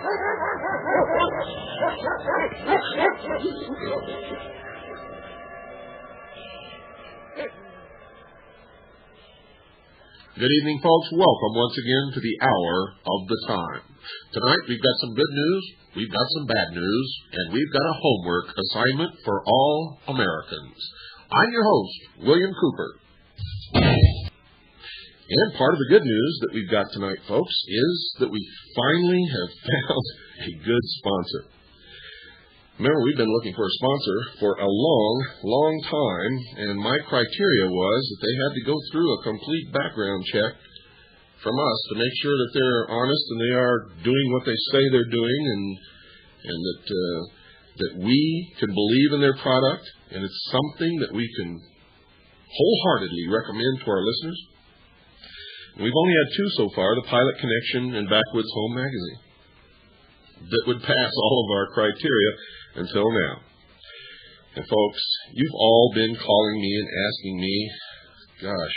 Good evening, folks. Welcome once again to the Hour of the Time. Tonight we've got some good news, we've got some bad news, and we've got a homework assignment for all Americans. I'm your host, William Cooper. And part of the good news that we've got tonight, folks, is that we finally have found a good sponsor. Remember, we've been looking for a sponsor for a long time, and my criteria was that they had to go through a complete background check from us to make sure that they're honest and they are doing what they say they're doing, and that we can believe in their product, and it's something that we can wholeheartedly recommend to our listeners. We've only had two so far, the Pilot Connection and Backwoods Home Magazine, that would pass all of our criteria until now. And folks, you've all been calling me and asking me, gosh,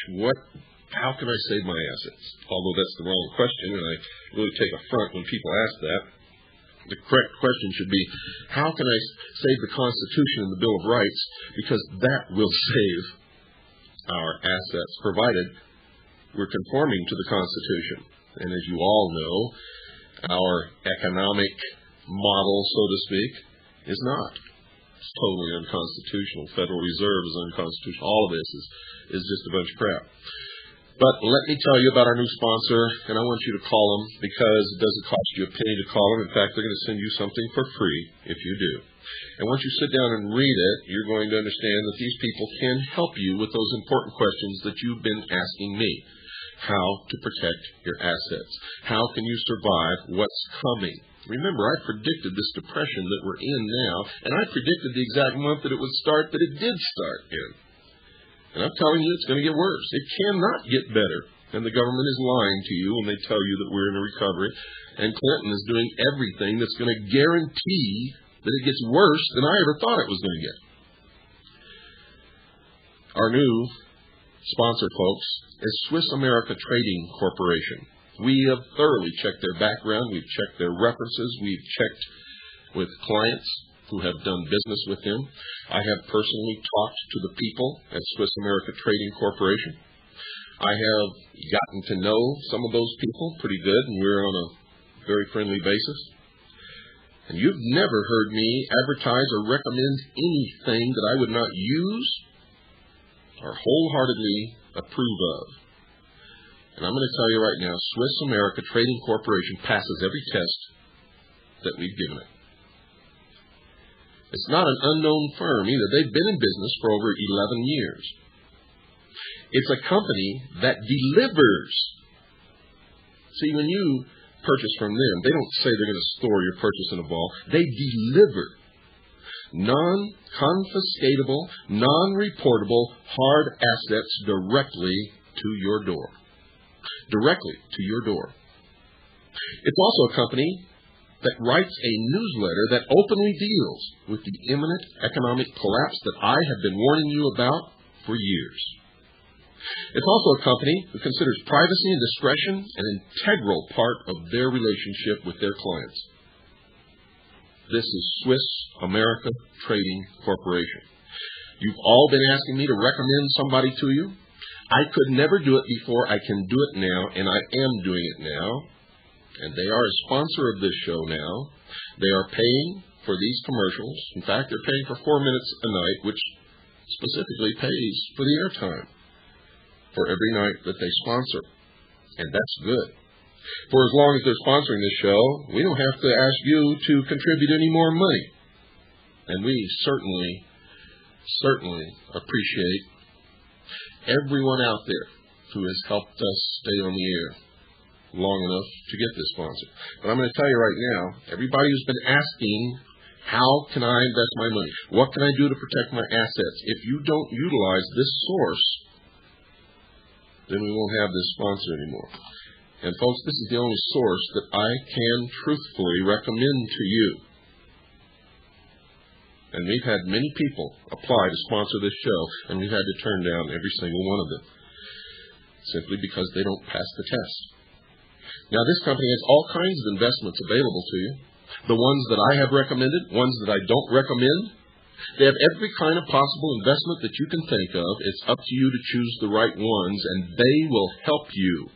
how can I save my assets? Although that's the wrong question, and I really take affront when people ask that. The correct question should be, how can I save the Constitution and the Bill of Rights? Because that will save our assets, provided we're conforming to the Constitution. And as you all know, our economic model, so to speak, is not. It's totally unconstitutional. Federal Reserve is unconstitutional. All of this is just a bunch of crap. But let me tell you about our new sponsor, and I want you to call them because it doesn't cost you a penny to call them. In fact, they're going to send you something for free if you do. And once you sit down and read it, you're going to understand that these people can help you with those important questions that you've been asking me. How to protect your assets. How can you survive what's coming? Remember, I predicted this depression that we're in now, and I predicted the exact month that it would start that it did start in. And I'm telling you, it's going to get worse. It cannot get better. And the government is lying to you when they tell you that we're in a recovery. And Clinton is doing everything that's going to guarantee that it gets worse than I ever thought it was going to get. Our new sponsor, folks, is Swiss America Trading Corporation. We have thoroughly checked their background. We've checked their references. We've checked with clients who have done business with them. I have personally talked to the people at Swiss America Trading Corporation. I have gotten to know some of those people pretty good, and we're on a very friendly basis. And you've never heard me advertise or recommend anything that I would not use or wholeheartedly approve of. And I'm going to tell you right now, Swiss America Trading Corporation passes every test that we've given it. It's not an unknown firm either. They've been in business for over 11 years. It's a company that delivers. See, when you purchase from them, they don't say they're going to store your purchase in a vault. They deliver non-confiscatable, non-reportable hard assets directly to your door. Directly to your door. It's also a company that writes a newsletter that openly deals with the imminent economic collapse that I have been warning you about for years. It's also a company who considers privacy and discretion an integral part of their relationship with their clients. This is Swiss America Trading Corporation. You've all been asking me to recommend somebody to you. I could never do it before. I can do it now, and I am doing it now. And they are a sponsor of this show now. They are paying for these commercials. In fact, they're paying for 4 minutes a night, which specifically pays for the airtime for every night that they sponsor. And that's good. For as long as they're sponsoring this show, we don't have to ask you to contribute any more money. And we certainly appreciate everyone out there who has helped us stay on the air long enough to get this sponsor. But I'm going to tell you right now, everybody who's been asking, how can I invest my money? What can I do to protect my assets? If you don't utilize this source, then we won't have this sponsor anymore. And folks, this is the only source that I can truthfully recommend to you. And we've had many people apply to sponsor this show, and we've had to turn down every single one of them, simply because they don't pass the test. Now, this company has all kinds of investments available to you. The ones that I have recommended, ones that I don't recommend. They have every kind of possible investment that you can think of. It's up to you to choose the right ones, and they will help you.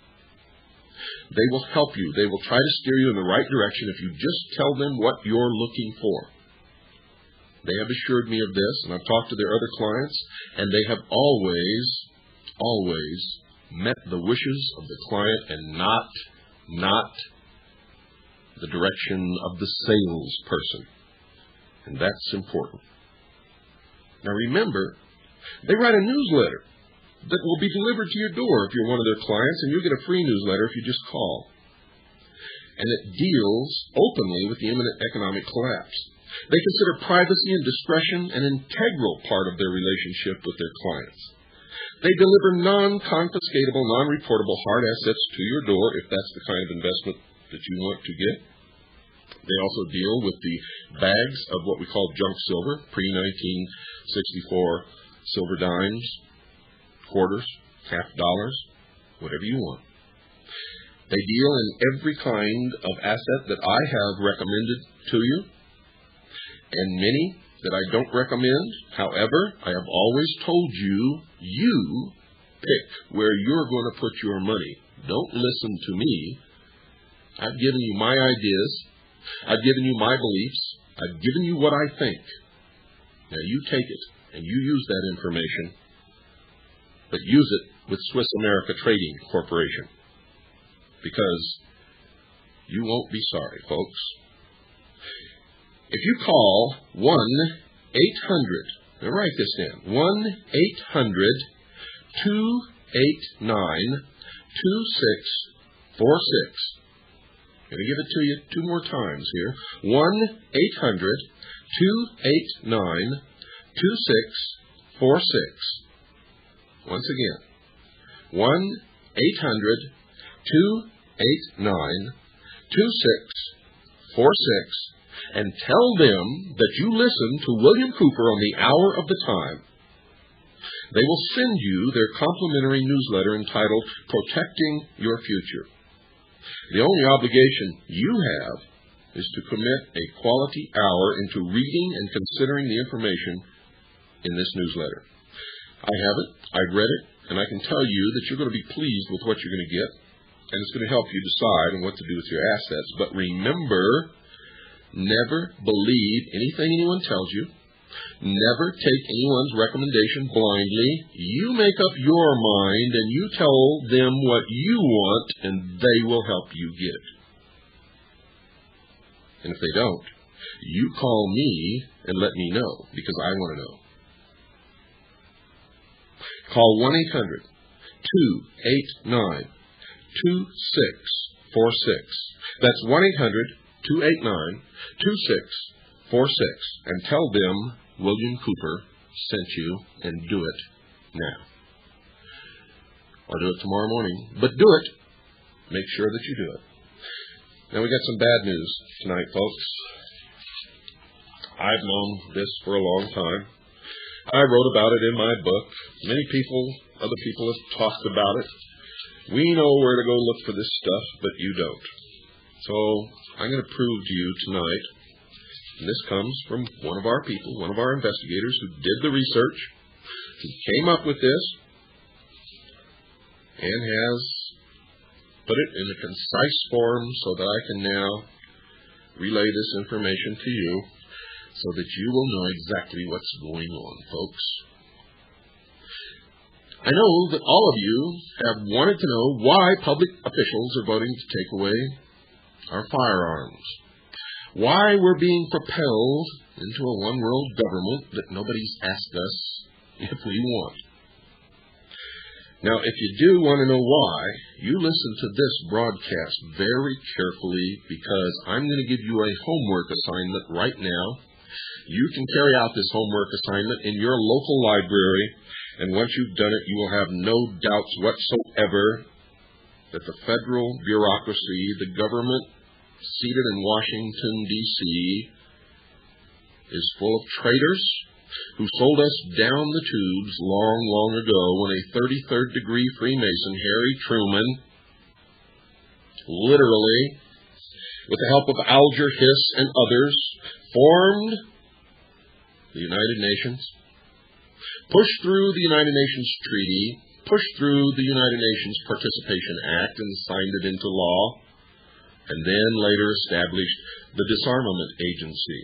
They will help you. They will try to steer you in the right direction if you just tell them what you're looking for. They have assured me of this, and I've talked to their other clients, and they have always met the wishes of the client and not the direction of the salesperson. And that's important. Now remember, they write a newsletter that will be delivered to your door if you're one of their clients, and you'll get a free newsletter if you just call. And it deals openly with the imminent economic collapse. They consider privacy and discretion an integral part of their relationship with their clients. They deliver non-confiscatable, non-reportable hard assets to your door if that's the kind of investment that you want to get. They also deal with the bags of what we call junk silver, pre-1964 silver dimes, quarters, half dollars, whatever you want. They deal in every kind of asset that I have recommended to you, and many that I don't recommend. However, I have always told you, you pick where you're going to put your money. Don't listen to me. I've given you my ideas. I've given you my beliefs. I've given you what I think. Now you take it and you use that information, but use it with Swiss America Trading Corporation, because you won't be sorry, folks. If you call 1-800, now write this down, 1-800-289-2646. I'm going to give it to you two more times here. 1-800-289-2646. Once again, 1-800-289-2646. And tell them that you listen to William Cooper on the hour of the time. They will send you their complimentary newsletter entitled Protecting Your Future. The only obligation you have is to commit a quality hour into reading and considering the information in this newsletter. I have it, I've read it, and I can tell you that you're going to be pleased with what you're going to get, and it's going to help you decide on what to do with your assets. But remember, never believe anything anyone tells you. Never take anyone's recommendation blindly. You make up your mind and you tell them what you want, and they will help you get it. And if they don't, you call me and let me know, because I want to know. Call 1-800-289-2646. That's 1-800-289-2646, and tell them William Cooper sent you, and do it now. Or do it tomorrow morning, but do it. Make sure that you do it. Now we got some bad news tonight, folks. I've known this for a long time. I wrote about it in my book. Many people, other people have talked about it. We know where to go look for this stuff, but you don't. So I'm going to prove to you tonight, and this comes from one of our people, one of our investigators who did the research, who came up with this, and has put it in a concise form so that I can now relay this information to you so that you will know exactly what's going on, folks. I know that all of you have wanted to know why public officials are voting to take away our firearms. Why we're being propelled into a one-world government that nobody's asked us if we want. Now, if you do want to know why, you listen to this broadcast very carefully, because I'm going to give you a homework assignment right now. You can carry out this homework assignment in your local library, and once you've done it, you will have no doubts whatsoever that the federal bureaucracy, the government seated in Washington, D.C., is full of traitors who sold us down the tubes long, long ago when a 33rd-degree Freemason, Harry Truman, literally, with the help of Alger Hiss and others, formed the United Nations, pushed through the United Nations Treaty, pushed through the United Nations Participation Act and signed it into law, and then later established the Disarmament Agency.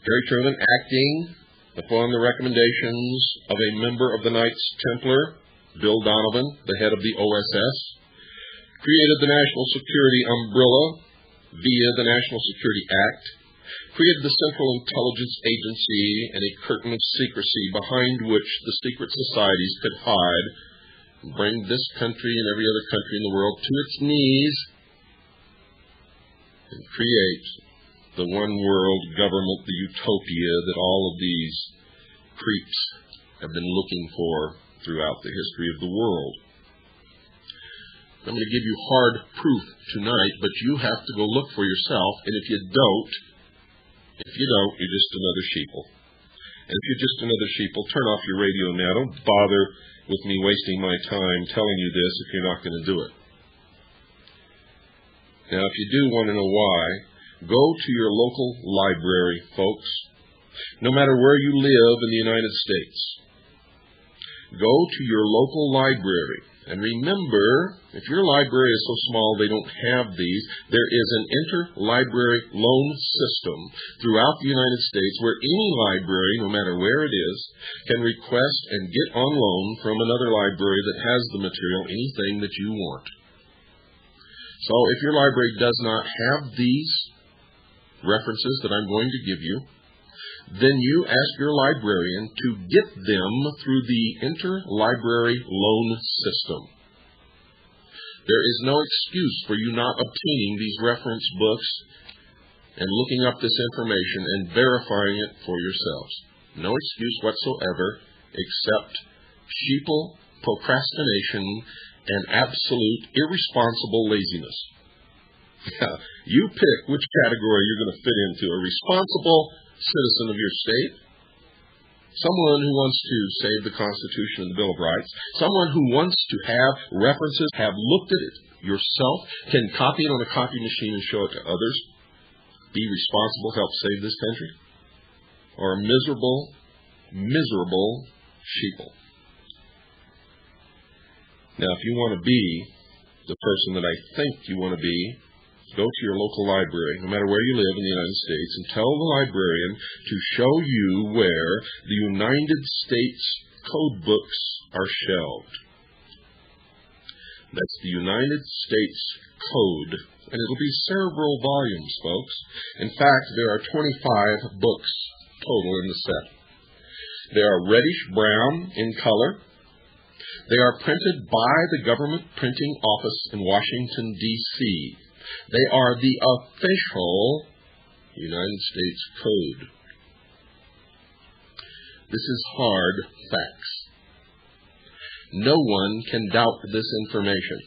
Harry Truman, acting upon the recommendations of a member of the Knights Templar, Bill Donovan, the head of the OSS, created the National Security Umbrella via the National Security Act, created the Central Intelligence Agency and a curtain of secrecy behind which the secret societies could hide and bring this country and every other country in the world to its knees and create the one world government, the utopia that all of these creeps have been looking for throughout the history of the world. I'm going to give you hard proof tonight, but you have to go look for yourself, and if you don't, you're just another sheeple. And if you're just another sheeple, turn off your radio now. Don't bother with me wasting my time telling you this if you're not going to do it. Now, if you do want to know why, go to your local library, folks, no matter where you live in the United States. Go to your local library. And remember, if your library is so small they don't have these, there is an interlibrary loan system throughout the United States where any library, no matter where it is, can request and get on loan from another library that has the material, anything that you want. So if your library does not have these references that I'm going to give you, then you ask your librarian to get them through the interlibrary loan system. There is no excuse for you not obtaining these reference books and looking up this information and verifying it for yourselves. No excuse whatsoever except sheeple, procrastination, and absolute irresponsible laziness. You pick which category you're going to fit into: a responsible citizen of your state, someone who wants to save the Constitution and the Bill of Rights, someone who wants to have references, have looked at it yourself, can copy it on a copy machine and show it to others, be responsible, help save this country, or a miserable sheeple. Now, if you want to be the person that I think you want to be, go to your local library, no matter where you live in the United States, and tell the librarian to show you where the United States code books are shelved. That's the United States Code, and it'll be several volumes, folks. In fact, there are 25 books total in the set. They are reddish-brown in color. They are printed by the Government Printing Office in Washington, D.C., They are the official United States Code. This is hard facts. No one can doubt this information.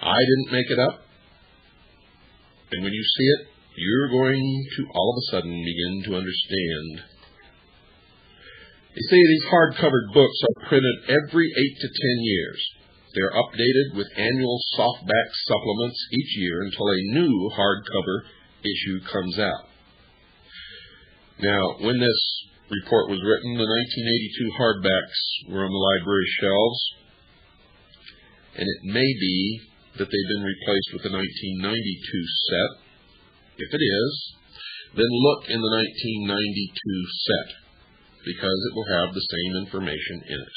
I didn't make it up. And when you see it, you're going to all of a sudden begin to understand. You see, these hardcover books are printed every 8 to 10 years. They're updated with annual softback supplements each year until a new hardcover issue comes out. Now, when this report was written, the 1982 hardbacks were on the library shelves, and it may be that they've been replaced with the 1992 set. If it is, then look in the 1992 set, because it will have the same information in it.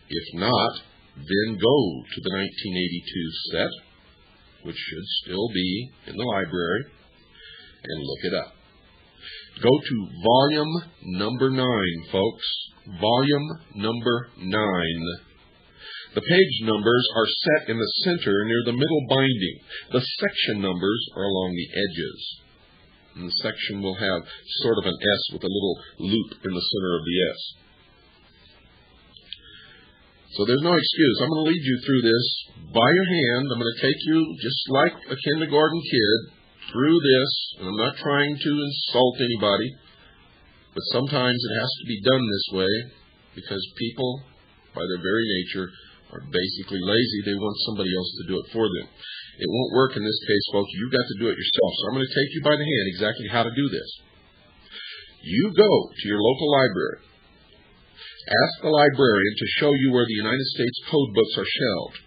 If not, then go to the 1982 set, which should still be in the library, and look it up. Go to volume number 9, folks. Volume number 9. The page numbers are set in the center near the middle binding. The section numbers are along the edges. And the section will have sort of an S with a little loop in the center of the S. So there's no excuse. I'm going to lead you through this by your hand. I'm going to take you, just like a kindergarten kid, through this. And I'm not trying to insult anybody, but sometimes it has to be done this way because people by their very nature, are basically lazy. They want somebody else to do it for them. It won't work in this case, folks. You've got to do it yourself. So I'm going to take you by the hand exactly how to do this. You go to your local library. Ask the librarian to show you where the United States code books are shelved.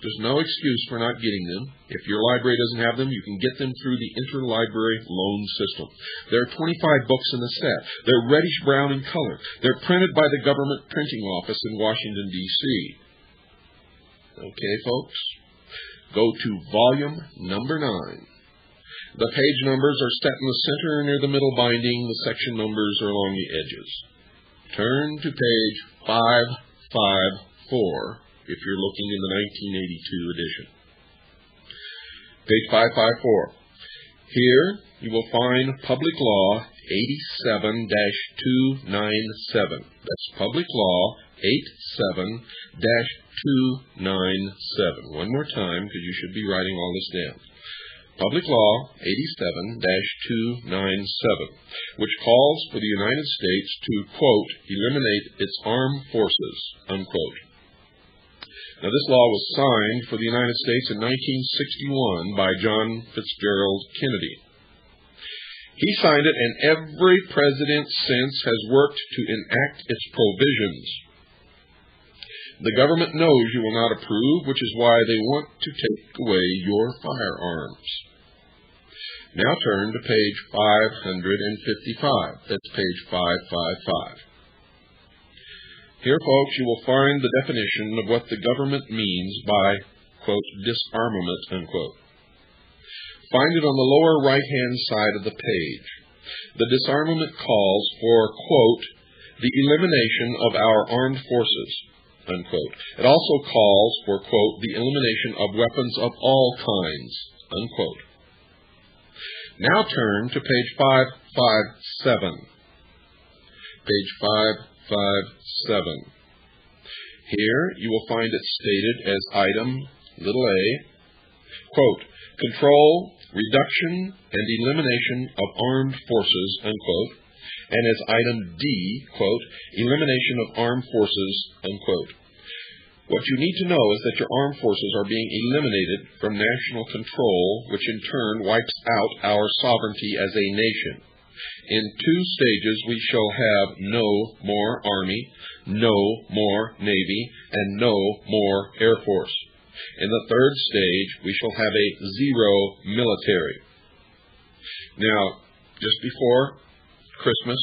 There's no excuse for not getting them. If your library doesn't have them, you can get them through the interlibrary loan system. There are 25 books in the set. They're reddish-brown in color. They're printed by the government printing office in Washington, D.C. Okay, folks? Go to volume number 9. The page numbers are set in the center near the middle binding. The section numbers are along the edges. Turn to page 554 if you're looking in the 1982 edition. Page 554. Here you will find Public Law 87-297. That's Public Law 87-297. One more time, because you should be writing all this down. Public Law 87-297, which calls for the United States to, quote, eliminate its armed forces, unquote. Now, this law was signed for the United States in 1961 by John Fitzgerald Kennedy. He signed it, and every president since has worked to enact its provisions. The government knows you will not approve, which is why they want to take away your firearms. Now turn to page 555. That's page 555. Here, folks, you will find the definition of what the government means by, quote, disarmament, unquote. Find it on the lower right-hand side of the page. The disarmament calls for, quote, the elimination of our armed forces, unquote. It also calls for, quote, the elimination of weapons of all kinds, unquote. Now turn to page 557. Page 557. Here you will find it stated as item little a, quote, control, reduction, and elimination of armed forces, unquote, and as item D, quote, elimination of armed forces, unquote. What you need to know is that your armed forces are being eliminated from national control, which in turn wipes out our sovereignty as a nation. In 2 stages, we shall have no more Army, no more Navy, and no more Air Force. In the 3rd stage, we shall have a 0 military. Now, just before Christmas,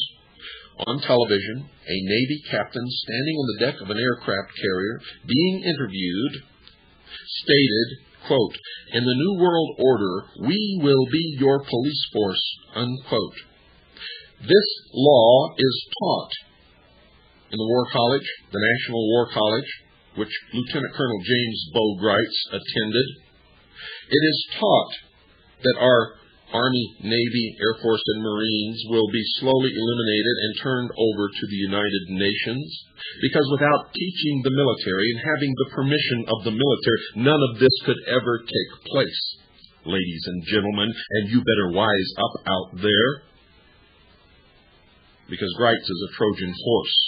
on television, a Navy captain standing on the deck of an aircraft carrier being interviewed stated, quote, in the New World Order, we will be your police force, unquote. This law is taught in the War College, the National War College, which Lieutenant Colonel James Bogreitz attended. It is taught that our Army, Navy, Air Force, and Marines will be slowly eliminated and turned over to the United Nations, because without teaching the military and having the permission of the military, none of this could ever take place, ladies and gentlemen, and you better wise up out there, because Greitz is a Trojan horse,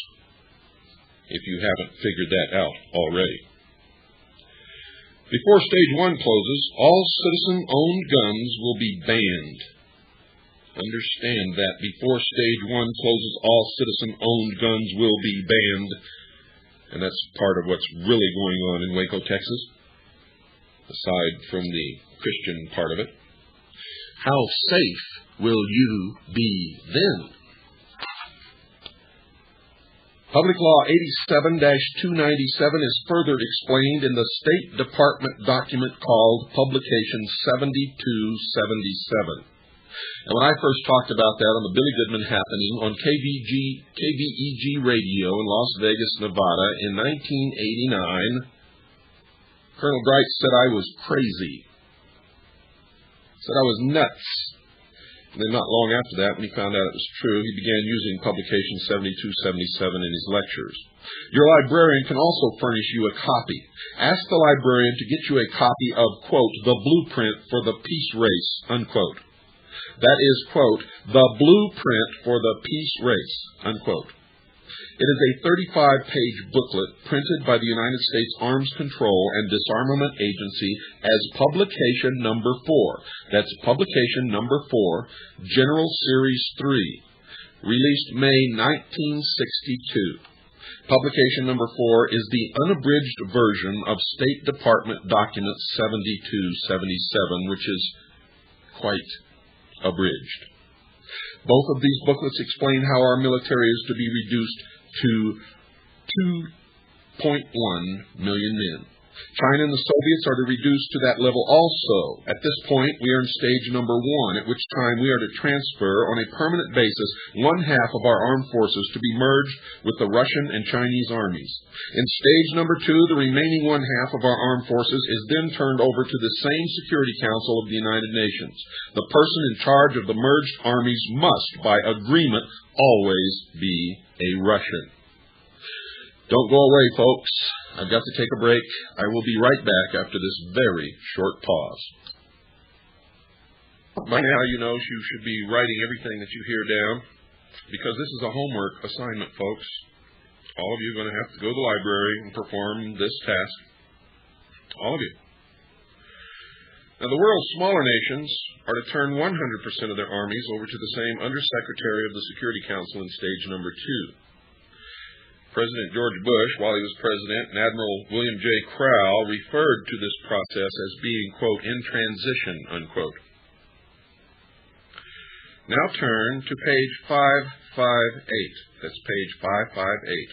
if you haven't figured that out already. Before Stage 1 closes, all citizen-owned guns will be banned. Understand that. Before Stage 1 closes, all citizen-owned guns will be banned. And that's part of what's really going on in Waco, Texas, aside from the Christian part of it. How safe will you be then? Public Law 87-297 is further explained in the State Department document called Publication 7277. And when I first talked about that on the Billy Goodman Happening on KVEG radio in Las Vegas, Nevada in 1989, Colonel Greitz said I was crazy. Said I was nuts. And then not long after that, when he found out it was true, he began using Publication 7277 in his lectures. Your librarian can also furnish you a copy. Ask the librarian to get you a copy of, quote, the blueprint for the peace race, unquote. That is, quote, the blueprint for the peace race, unquote. It is a 35-page booklet printed by the United States Arms Control and Disarmament Agency as publication number 4. That's publication number 4, General Series 3, released May 1962. Publication number 4 is the unabridged version of State Department Document 7277, which is quite abridged. Both of these booklets explain how our military is to be reduced to 2.1 million men. China and the Soviets are to reduce to that level also. At this point, we are in stage number 1, at which time we are to transfer on a permanent basis 1/2 of our armed forces to be merged with the Russian and Chinese armies. In stage number 2, the remaining 1/2 of our armed forces is then turned over to the same Security Council of the United Nations. The person in charge of the merged armies must, by agreement, always be a Russian. Don't go away, folks. I've got to take a break. I will be right back after this very short pause. By now, you know you should be writing everything that you hear down, because this is a homework assignment, folks. All of you are going to have to go to the library and perform this task. All of you. Now, the world's smaller nations are to turn 100% of their armies over to the same Undersecretary of the Security Council in stage number 2. President George Bush, while he was president, and Admiral William J. Crowell referred to this process as being, quote, in transition, unquote. Now turn to page 558. That's page 558.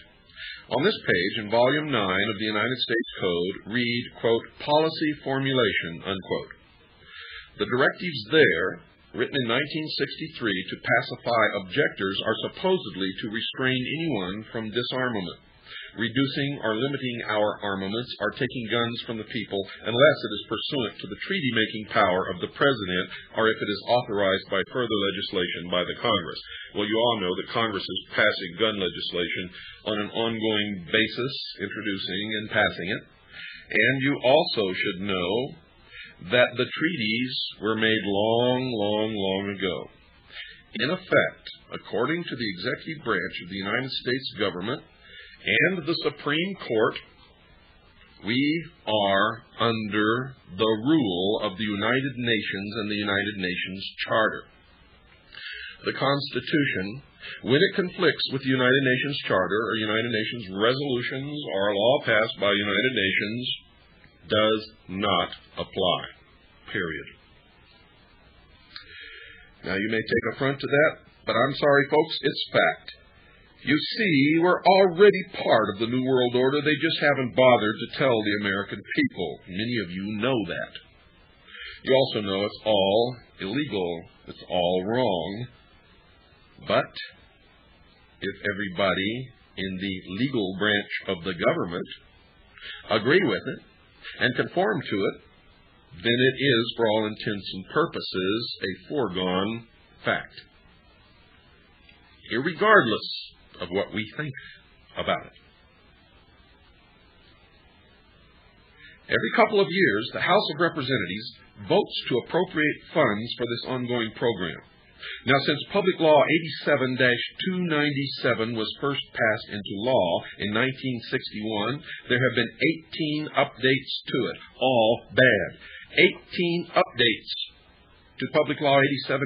On this page, in Volume 9 of the United States Code, read, quote, policy formulation, unquote. The directives there, written in 1963 to pacify objectors, are supposedly to restrain anyone from disarmament, reducing or limiting our armaments, or taking guns from the people unless it is pursuant to the treaty-making power of the President or if it is authorized by further legislation by the Congress. Well, you all know that Congress is passing gun legislation on an ongoing basis, introducing and passing it. And you also should know that the treaties were made long ago. In effect, according to the executive branch of the United States government and the Supreme Court, we are under the rule of the United Nations and the United Nations Charter. The Constitution, when it conflicts with the United Nations Charter or United Nations resolutions or a law passed by United Nations, does not apply, period. Now, you may take affront to that, but I'm sorry, folks, it's fact. You see, we're already part of the New World Order. They just haven't bothered to tell the American people. Many of you know that. You also know it's all illegal. It's all wrong. But if everybody in the legal branch of the government agree with it and conform to it, then it is, for all intents and purposes, a foregone fact, irregardless of what we think about it. Every couple of years, the House of Representatives votes to appropriate funds for this ongoing program. Now, since Public Law 87-297 was first passed into law in 1961, there have been 18 updates to it, all bad. 18 updates to Public Law 87-297,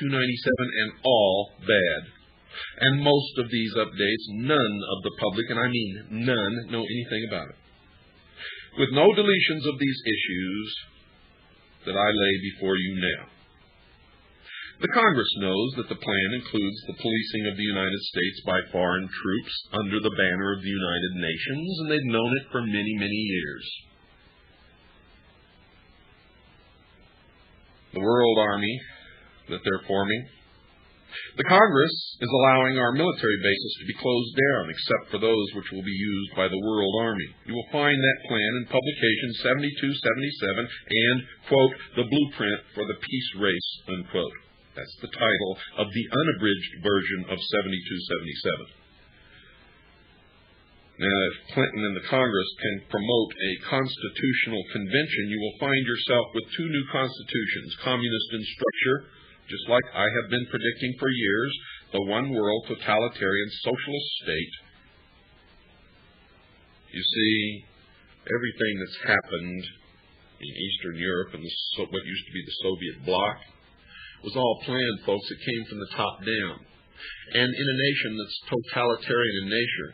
and all bad. And most of these updates, none of the public, and I mean none, know anything about it. With no deletions of these issues that I lay before you now. The Congress knows that the plan includes the policing of the United States by foreign troops under the banner of the United Nations, and they've known it for many, many years. The World Army that they're forming. The Congress is allowing our military bases to be closed down, except for those which will be used by the World Army. You will find that plan in publication 7277 and, quote, the blueprint for the peace race, unquote. That's the title of the unabridged version of 7277. Now, if Clinton and the Congress can promote a constitutional convention, you will find yourself with two new constitutions, communist in structure, just like I have been predicting for years. a one-world totalitarian socialist state. You see, everything that's happened in Eastern Europe and what used to be the Soviet bloc was all planned, folks. It came from the top down. And in a nation that's totalitarian in nature,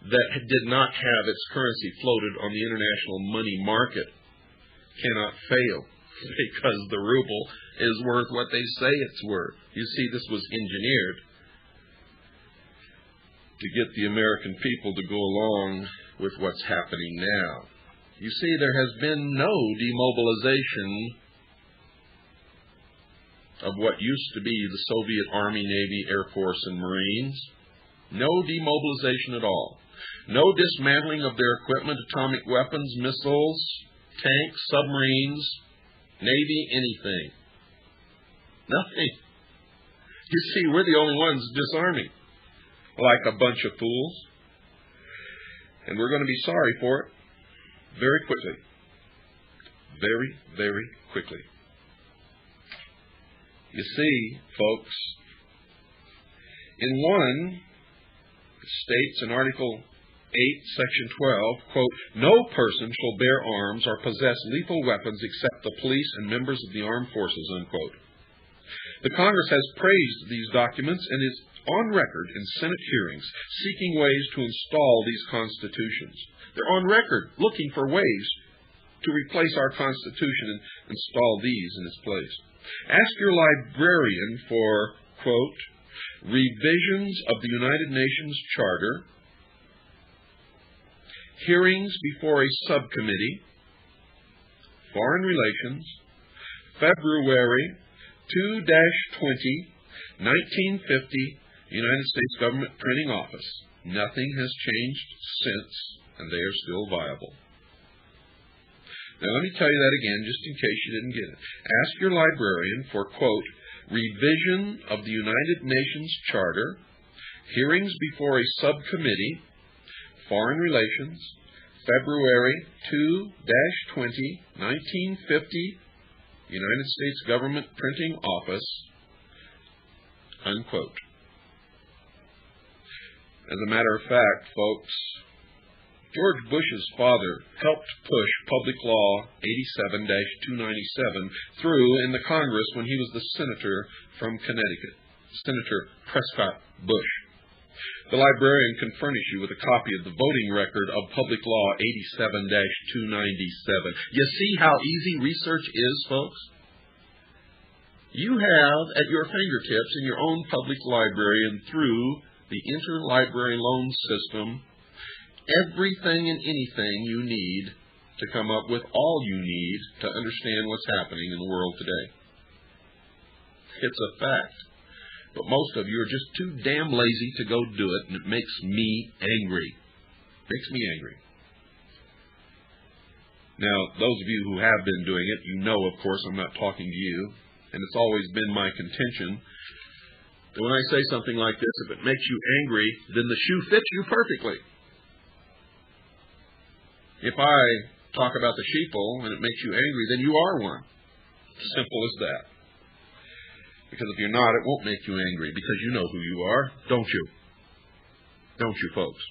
that did not have its currency floated on the international money market, cannot fail, because the ruble is worth what they say it's worth. You see, this was engineered to get the American people to go along with what's happening now. You see, there has been no demobilization of what used to be the Soviet Army, Navy, Air Force, and Marines. No demobilization at all. No dismantling of their equipment, atomic weapons, missiles, tanks, submarines, Navy, anything. Nothing. You see, we're the only ones disarming, like a bunch of fools. And we're going to be sorry for it very quickly. Very, very quickly. You see, folks, in one, it states in Article 8, Section 12, quote, "No person shall bear arms or possess lethal weapons except the police and members of the armed forces," unquote. The Congress has praised these documents and is on record in Senate hearings seeking ways to install these constitutions. They're on record looking for ways to replace our Constitution and install these in its place. Ask your librarian for, quote, "revisions of the United Nations Charter, hearings before a subcommittee, Foreign Relations, February 2-20, 1950, United States Government Printing Office." Nothing has changed since, and they are still viable. Now, let me tell you that again, just in case you didn't get it. Ask your librarian for, quote, "revision of the United Nations Charter, hearings before a subcommittee, Foreign Relations, February 2-20, 1950, United States Government Printing Office," unquote. As a matter of fact, folks, George Bush's father helped push Public Law 87-297 through in the Congress when he was the senator from Connecticut, Senator Prescott Bush. The librarian can furnish you with a copy of the voting record of Public Law 87-297. You see how easy research is, folks? You have at your fingertips in your own public library and through the interlibrary loan system everything and anything you need to come up with all you need to understand what's happening in the world today. It's a fact. But most of you are just too damn lazy to go do it, and it makes me angry. Makes me angry. Now, those of you who have been doing it, you know, of course, I'm not talking to you, and it's always been my contention that when I say something like this, if it makes you angry, then the shoe fits you perfectly. If I talk about the sheeple and it makes you angry, then you are one. Simple as that. Because if you're not, it won't make you angry, because you know who you are, don't you? Don't you, folks?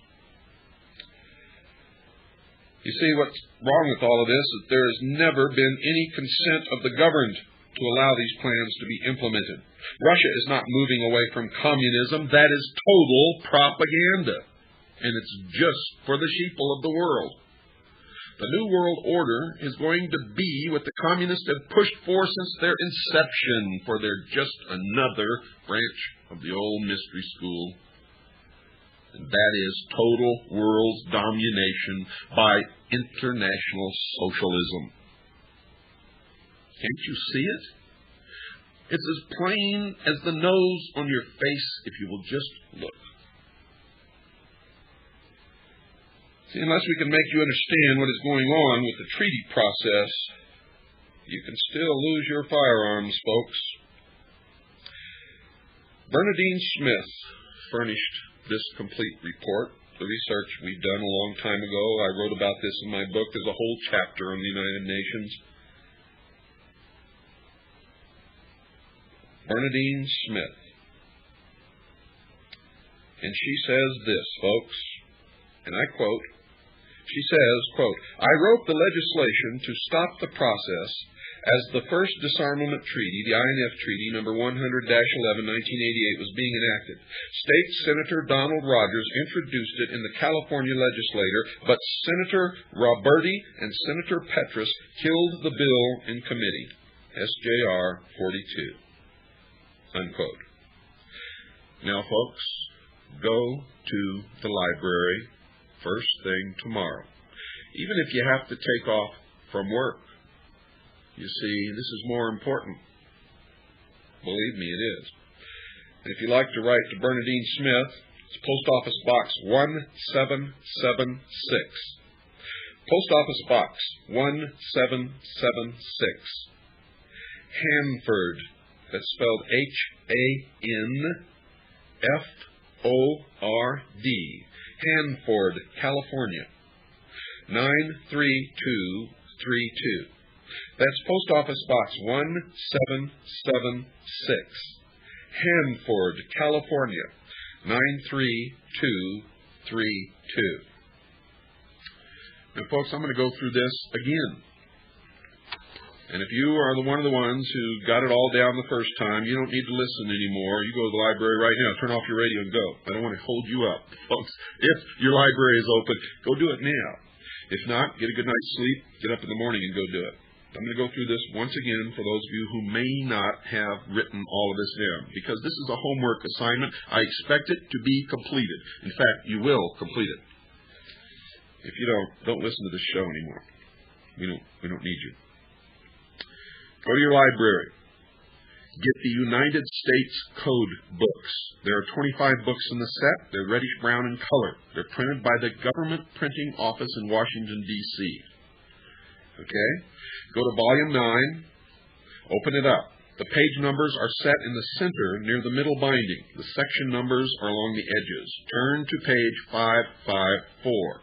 You see, what's wrong with all of this is there has never been any consent of the governed to allow these plans to be implemented. Russia is not moving away from communism. That is total propaganda. And it's just for the sheeple of the world. The New World Order is going to be what the communists have pushed for since their inception, for they're just another branch of the old mystery school. And that is total world domination by international socialism. Can't you see it? It's as plain as the nose on your face if you will just look. See, unless we can make you understand what is going on with the treaty process, you can still lose your firearms, folks. Bernadine Smith furnished this complete report, the research we'd done a long time ago. I wrote about this in my book. There's a whole chapter on the United Nations. Bernadine Smith. And she says this, folks, and I quote, she says, quote, "I wrote the legislation to stop the process as the first disarmament treaty, the INF Treaty number 100-11, 1988, was being enacted. State Senator Donald Rogers introduced it in the California legislature, but Senator Roberti and Senator Petrus killed the bill in committee. SJR 42." Unquote. Now, folks, go to the library first thing tomorrow, even if you have to take off from work. You see, this is more important. Believe me, it is. And if you like to write to Bernadine Smith, it's Post Office Box 1776. Post Office Box 1776. Hanford. That's spelled Hanford. Hanford, California. 93232. That's Post Office Box 1776. Hanford, California. 93232. Now, folks, I'm going to go through this again. And if you are one of the ones who got it all down the first time, you don't need to listen anymore. You go to the library right now. Turn off your radio and go. I don't want to hold you up, folks. If your library is open, go do it now. If not, get a good night's sleep, get up in the morning and go do it. I'm going to go through this once again for those of you who may not have written all of this down, because this is a homework assignment. I expect it to be completed. In fact, you will complete it. If you don't listen to this show anymore. We don't need you. Go to your library. Get the United States Code books. There are 25 books in the set. They're reddish brown in color. They're printed by the Government Printing Office in Washington, D.C. Okay? Go to Volume 9. Open it up. The page numbers are set in the center near the middle binding. The section numbers are along the edges. Turn to page 554.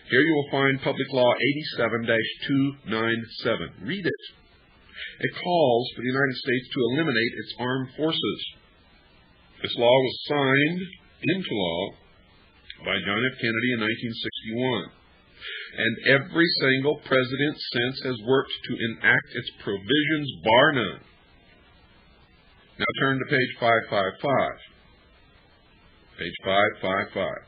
Here you will find Public Law 87-297. Read it. It calls for the United States to eliminate its armed forces. This law was signed into law by John F. Kennedy in 1961. And every single president since has worked to enact its provisions, bar none. Now turn to page 555. Page 555.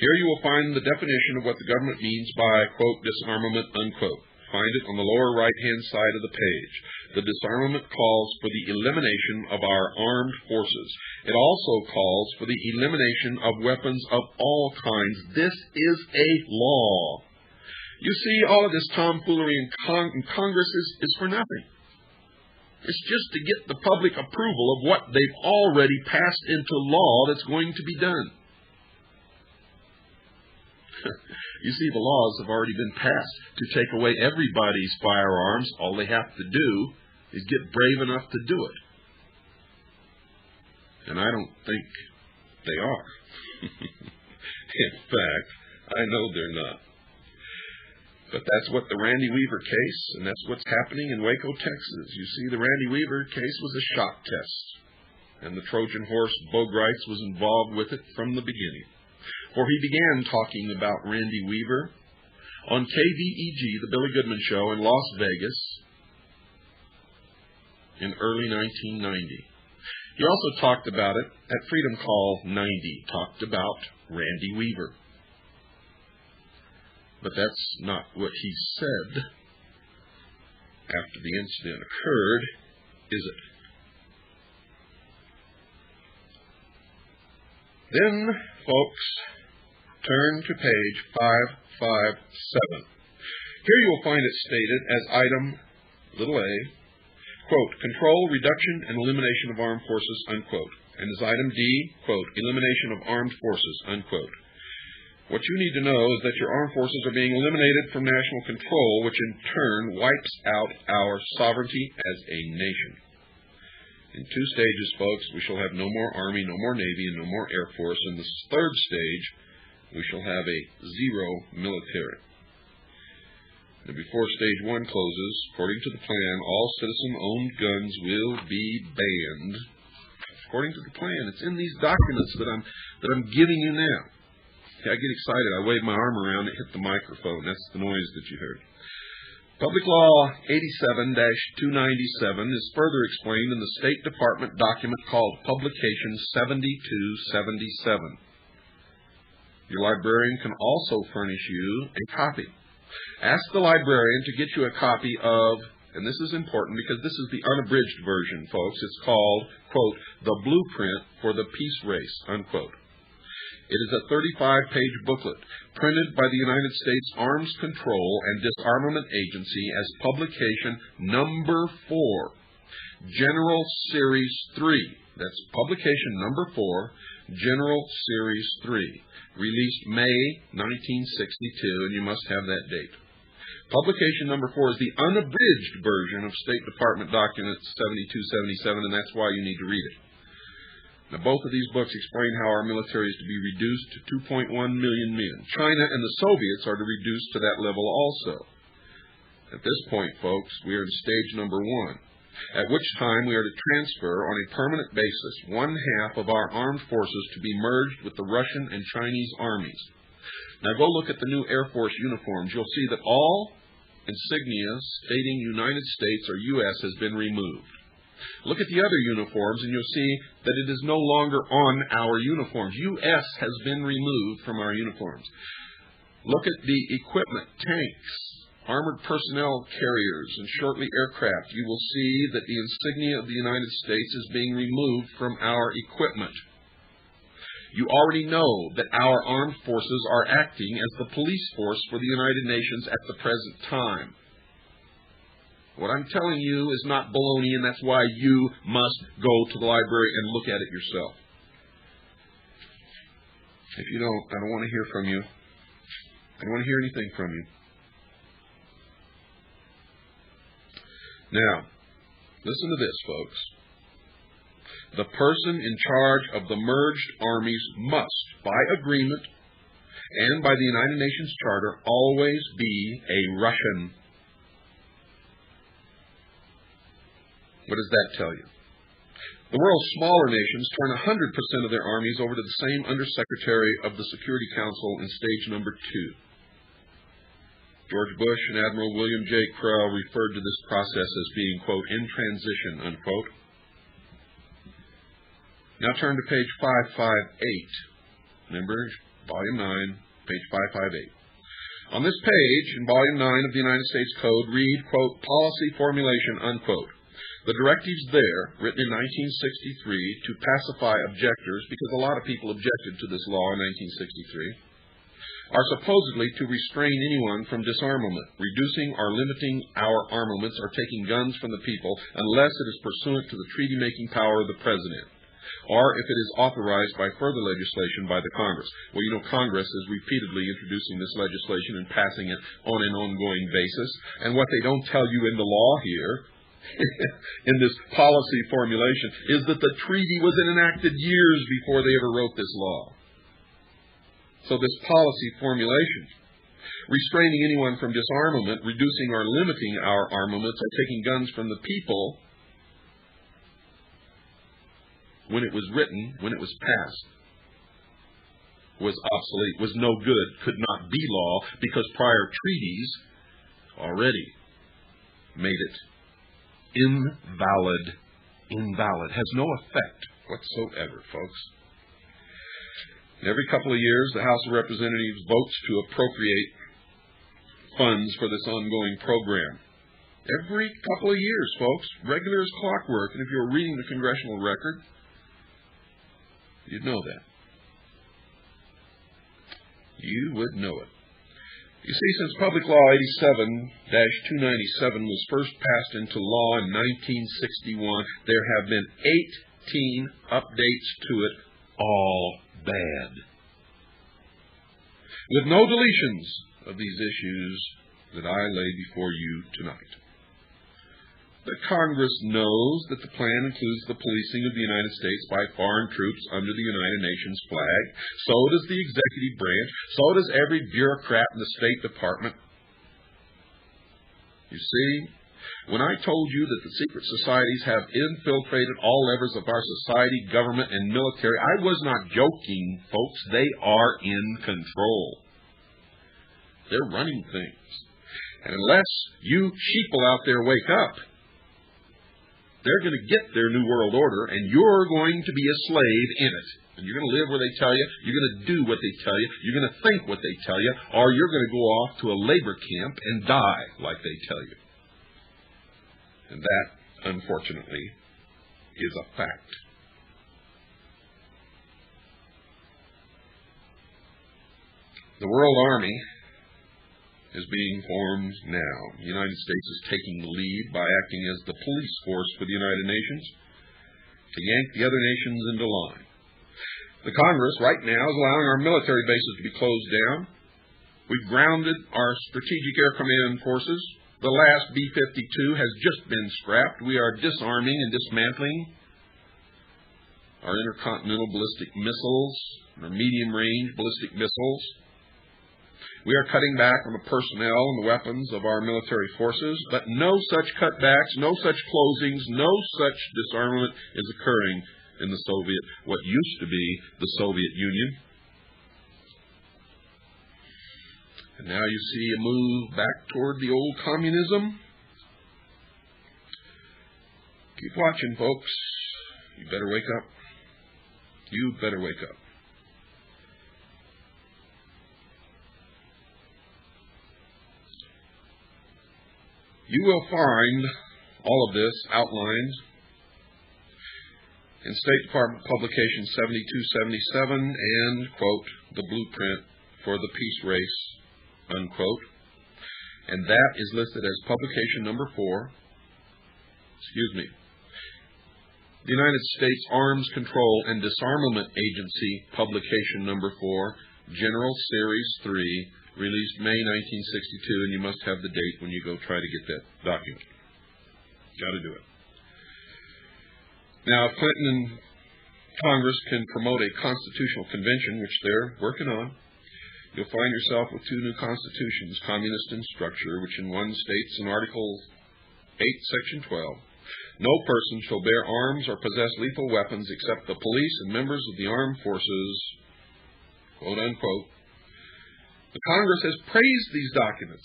Here you will find the definition of what the government means by, quote, disarmament, unquote. Find it on the lower right-hand side of the page. The disarmament calls for the elimination of our armed forces. It also calls for the elimination of weapons of all kinds. This is a law. You see, all of this tomfoolery in Congress is for nothing. It's just to get the public approval of what they've already passed into law that's going to be done. You see, the laws have already been passed to take away everybody's firearms. All they have to do is get brave enough to do it. And I don't think they are. In fact, I know they're not. But that's what the Randy Weaver case, and that's what's happening in Waco, Texas. You see, the Randy Weaver case was a shock test. And the Trojan horse, Bogreitz, was involved with it from the beginning. For he began talking about Randy Weaver on KVEG, the Billy Goodman Show in Las Vegas in early 1990. He also talked about it at Freedom Call 90, talked about Randy Weaver. But that's not what he said after the incident occurred, is it? Then, folks, turn to page 557. Here you will find it stated as item a, quote, control, reduction, and elimination of armed forces, unquote. And as item D, quote, elimination of armed forces, unquote. What you need to know is that your armed forces are being eliminated from national control, which in turn wipes out our sovereignty as a nation. In 2 stages, folks, we shall have no more Army, no more Navy, and no more Air Force. In the 3rd stage, we shall have a zero military. And before stage 1 closes, according to the plan, all citizen-owned guns will be banned. according to the plan. It's in these documents that I'm giving you now. Okay, I get excited. I wave my arm around. It hit the microphone. That's the noise that you heard. Public Law 87-297 is further explained in the State Department document called Publication 7277. Your librarian can also furnish you a copy. Ask the librarian to get you a copy of, and this is important because this is the unabridged version, folks. It's called, quote, The Blueprint for the Peace Race, unquote. It is a 35-page booklet printed by the United States Arms Control and Disarmament Agency as publication number 4, General Series 3. That's publication number 4, General Series 3, released May 1962, and you must have that date. Publication number 4 is the unabridged version of State Department Document 7277, and that's why you need to read it. Now, both of these books explain how our military is to be reduced to 2.1 million men. China and the Soviets are to reduce to that level also. At this point, folks, we are in stage number 1, at which time we are to transfer on a permanent basis 1/2 of our armed forces to be merged with the Russian and Chinese armies. Now, go look at the new Air Force uniforms. You'll see that all insignia stating United States or U.S. has been removed. Look at the other uniforms, and you'll see that it is no longer on our uniforms. U.S. has been removed from our uniforms. Look at the equipment, tanks, armored personnel carriers, and shortly aircraft. You will see that the insignia of the United States is being removed from our equipment. You already know that our armed forces are acting as the police force for the United Nations at the present time. What I'm telling you is not baloney, and that's why you must go to the library and look at it yourself. If you don't, I don't want to hear from you. I don't want to hear anything from you. Now, listen to this, folks. The person in charge of the merged armies must, by agreement and by the United Nations Charter, always be a Russian. What does that tell you? The world's smaller nations turn 100% of their armies over to the same Undersecretary of the Security Council in stage number 2. George Bush and Admiral William J. Crowe referred to this process as being, quote, in transition, unquote. Now turn to page 558. Remember, volume 9, page 558. On this page, in volume 9 of the United States Code, read, quote, policy formulation, unquote. The directives there, written in 1963 to pacify objectors, because a lot of people objected to this law in 1963, are supposedly to restrain anyone from disarmament, reducing or limiting our armaments or taking guns from the people unless it is pursuant to the treaty-making power of the President, or if it is authorized by further legislation by the Congress. Well, you know, Congress is repeatedly introducing this legislation and passing it on an ongoing basis. And what they don't tell you in the law here, in this policy formulation, is that the treaty was enacted years before they ever wrote this law. So this policy formulation, restraining anyone from disarmament, reducing or limiting our armaments, or taking guns from the people, when it was written, when it was passed, was obsolete, was no good, could not be law, because prior treaties already made it invalid. Invalid. Has no effect whatsoever, folks. Every couple of years, the House of Representatives votes to appropriate funds for this ongoing program. Every couple of years, folks, regular as clockwork. And if you were reading the congressional record, you'd know that. You would know it. You see, since Public Law 87-297 was first passed into law in 1961, there have been 18 updates to it, all bad, with no deletions of these issues that I lay before you tonight. The Congress knows that the plan includes the policing of the United States by foreign troops under the United Nations flag. So does the executive branch. So does every bureaucrat in the State Department. You see, When I told you that the secret societies have infiltrated all levels of our society, government, and military, I was not joking, folks. They are in control. They're running things. And unless you sheeple out there wake up, they're going to get their New World Order, and you're going to be a slave in it. And you're going to live where they tell you, you're going to do what they tell you, you're going to think what they tell you, or you're going to go off to a labor camp and die like they tell you. And that, unfortunately, is a fact. The World Army is being formed now. The United States is taking the lead by acting as the police force for the United Nations to yank the other nations into line. The Congress right now is allowing our military bases to be closed down. We've grounded our Strategic Air Command forces. The last B-52 has just been scrapped. We are disarming and dismantling our intercontinental ballistic missiles, our medium-range ballistic missiles. We are cutting back on the personnel and the weapons of our military forces, but no such cutbacks, no such closings, no such disarmament is occurring in the what used to be the Soviet Union. And now you see a move back toward the old communism. Keep watching, folks. You better wake up. You better wake up. You will find all of this outlined in State Department Publication 7277 and, quote, the blueprint for the peace race, unquote. And that is listed as publication number 4. The United States Arms Control and Disarmament Agency, publication number 4, General Series 3, released May 1962, and you must have the date when you go try to get that document. Got to do it. Now, if Clinton and Congress can promote a constitutional convention, which they're working on, you'll find yourself with 2 new constitutions, communist in structure, which in one states in Article 8, Section 12, no person shall bear arms or possess lethal weapons except the police and members of the armed forces, quote unquote. The Congress has praised these documents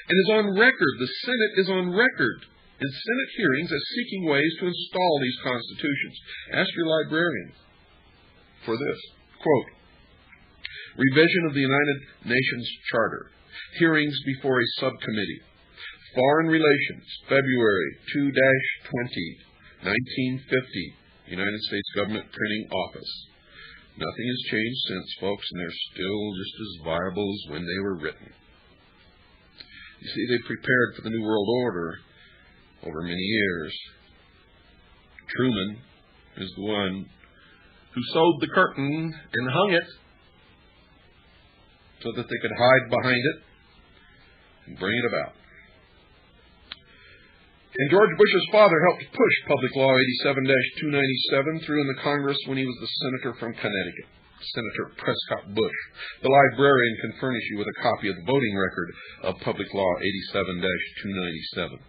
and is on record, the Senate is on record in Senate hearings as seeking ways to install these constitutions. Ask your librarians for this. Quote, revision of the United Nations Charter, hearings before a subcommittee, Foreign Relations, February 2-20, 1950, United States Government Printing Office. Nothing has changed since, folks, and they're still just as viable as when they were written. You see, they prepared for the New World Order over many years. Truman is the one who sewed the curtain and hung it so that they could hide behind it and bring it about. And George Bush's father helped push Public Law 87-297 through in the Congress when he was the senator from Connecticut, Senator Prescott Bush. The librarian can furnish you with a copy of the voting record of Public Law 87-297.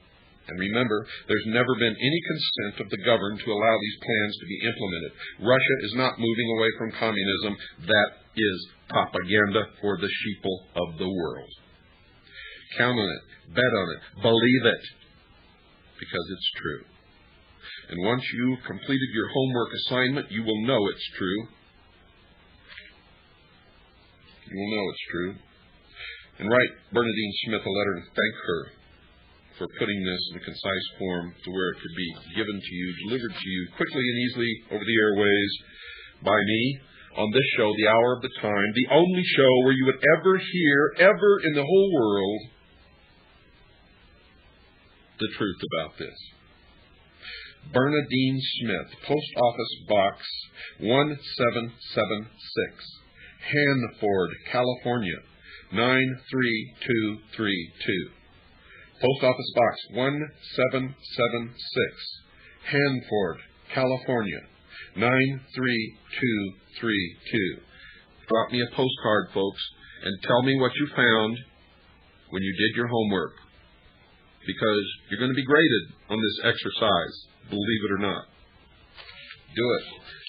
And remember, there's never been any consent of the governed to allow these plans to be implemented. Russia is not moving away from communism. That is propaganda for the sheeple of the world. Count on it. Bet on it. Believe it. Because it's true. And once you've completed your homework assignment, you will know it's true. You will know it's true. And write Bernadine Smith a letter and thank her for putting this in a concise form to where it could be given to you, delivered to you quickly and easily over the airways by me on this show, The Hour of the Time, the only show where you would ever hear, ever in the whole world, the truth about this. Bernadine Smith, Post Office Box 1776, Hanford, California, 93232. Post Office Box 1776, Hanford, California, 93232. Drop me a postcard, folks, and tell me what you found when you did your homework. because you're going to be graded on this exercise, believe it or not. Do it.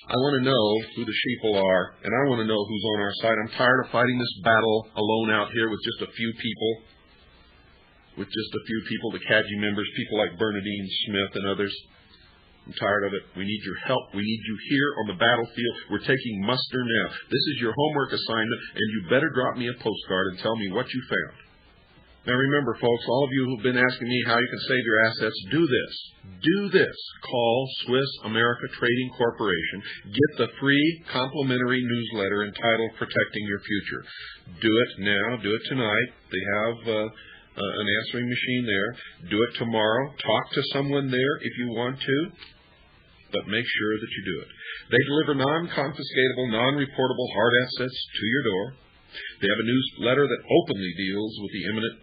I want to know who the sheeple are, and I want to know who's on our side. I'm tired of fighting this battle alone out here with just a few people. The Cadgy members, people like Bernadine Smith and others. I'm tired of it. We need your help. We need you here on the battlefield. We're taking muster now. This is your homework assignment, and you better drop me a postcard and tell me what you found. Now remember, folks, all of you who've been asking me how you can save your assets, do this. Do this. Call Swiss America Trading Corporation. Get the free complimentary newsletter entitled Protecting Your Future. Do it now. Do it tonight. They have an answering machine there. Do it tomorrow. Talk to someone there if you want to, but make sure that you do it. They deliver non-confiscatable, non-reportable hard assets to your door. They have a newsletter that openly deals with the imminent